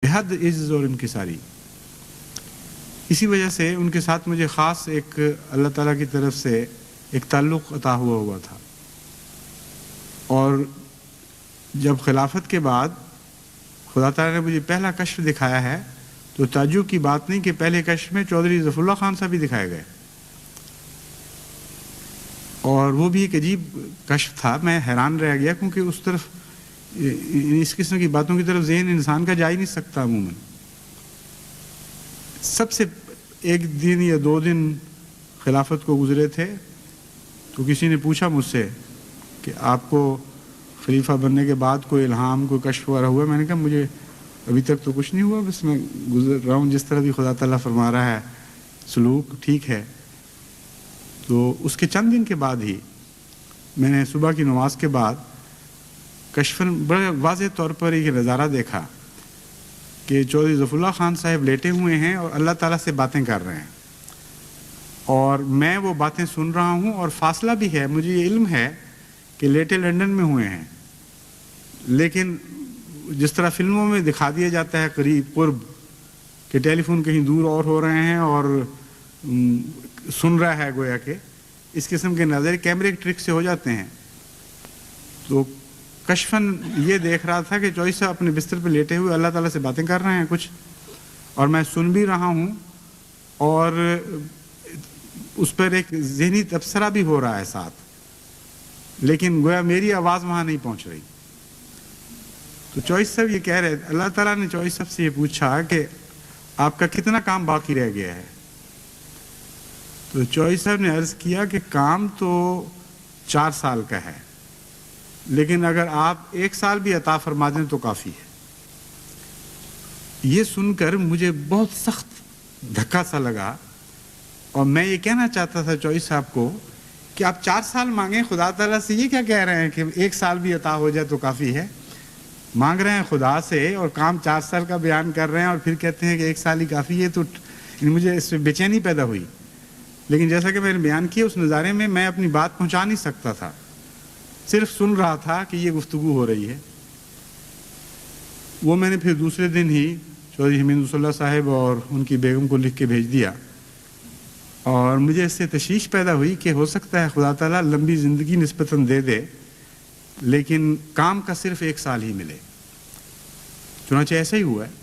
بےحد عجز اور انکساری. اسی وجہ سے ان کے ساتھ مجھے خاص ایک اللہ تعالیٰ کی طرف سے ایک تعلق عطا ہوا تھا. اور جب خلافت کے بعد خدا تعالیٰ نے مجھے پہلا کشف دکھایا ہے تو تعجب کی بات نہیں کہ پہلے کشف میں چودھری ظفر اللہ خان صاحب بھی دکھائے گئے، اور وہ بھی ایک عجیب کشف تھا. میں حیران رہ گیا کیونکہ اس طرف اس قسم کی باتوں کی طرف ذہن انسان کا جا ہی نہیں سکتا. عموماً سب سے ایک دن یا 2 دن خلافت کو گزرے تھے تو کسی نے پوچھا مجھ سے کہ آپ کو خلیفہ بننے کے بعد کوئی الہام کوئی کشف وغیرہ ہوا؟ میں نے کہا مجھے ابھی تک تو کچھ نہیں ہوا، بس میں گزر رہا ہوں جس طرح بھی خدا تعالیٰ فرما رہا ہے، سلوک ٹھیک ہے. تو اس کے چند دن کے بعد ہی میں نے صبح کی نماز کے بعد کشفاً بڑے واضح طور پر ایک نظارہ دیکھا کہ چودھری ظفر اللہ خان صاحب لیٹے ہوئے ہیں اور اللہ تعالیٰ سے باتیں کر رہے ہیں، اور میں وہ باتیں سن رہا ہوں، اور فاصلہ بھی ہے. مجھے یہ علم ہے کہ لیٹے لنڈن میں ہوئے ہیں، لیکن جس طرح فلموں میں دکھا دیا جاتا ہے قریب قرب کہ ٹیلی فون کہیں دور اور ہو رہے ہیں اور سن رہا ہے گویا کہ اس قسم کے نظر کیمرے کے ٹرک سے ہو جاتے ہیں. تو کشفاً یہ دیکھ رہا تھا کہ چودھری صاحب اپنے بستر پہ لیٹے ہوئے اللہ تعالیٰ سے باتیں کر رہے ہیں کچھ، اور میں سن بھی رہا ہوں، اور اس پر ایک ذہنی تبصرہ بھی ہو رہا ہے ساتھ، لیکن گویا میری آواز وہاں نہیں پہنچ رہی. تو چودھری صاحب یہ کہہ رہے، اللہ تعالیٰ نے چودھری صاحب سے یہ پوچھا کہ آپ کا کتنا کام باقی رہ گیا ہے؟ تو چودھری صاحب نے عرض کیا کہ کام تو 4 سال کا ہے، لیکن اگر آپ 1 سال بھی عطا فرما دیں تو کافی ہے. یہ سن کر مجھے بہت سخت دھکا سا لگا، اور میں یہ کہنا چاہتا تھا چودھری صاحب کو کہ آپ 4 سال مانگیں خدا تعالیٰ سے، یہ کیا کہہ رہے ہیں کہ 1 سال بھی عطا ہو جائے تو کافی ہے؟ مانگ رہے ہیں خدا سے اور کام 4 سال کا بیان کر رہے ہیں، اور پھر کہتے ہیں کہ 1 سال ہی کافی ہے. تو مجھے اس میں بے چینی پیدا ہوئی. لیکن جیسا کہ میں نے بیان کیا، اس نظارے میں میں اپنی بات پہنچا نہیں سکتا تھا، صرف سن رہا تھا کہ یہ گفتگو ہو رہی ہے. وہ میں نے پھر دوسرے دن ہی چودھری حمید اللہ صاحب اور ان کی بیگم کو لکھ کے بھیج دیا، اور مجھے اس سے تشویش پیدا ہوئی کہ ہو سکتا ہے خدا تعالیٰ لمبی زندگی نسبتاً دے دے، لیکن کام کا صرف 1 سال ہی ملے. چنانچہ ایسا ہی ہوا ہے.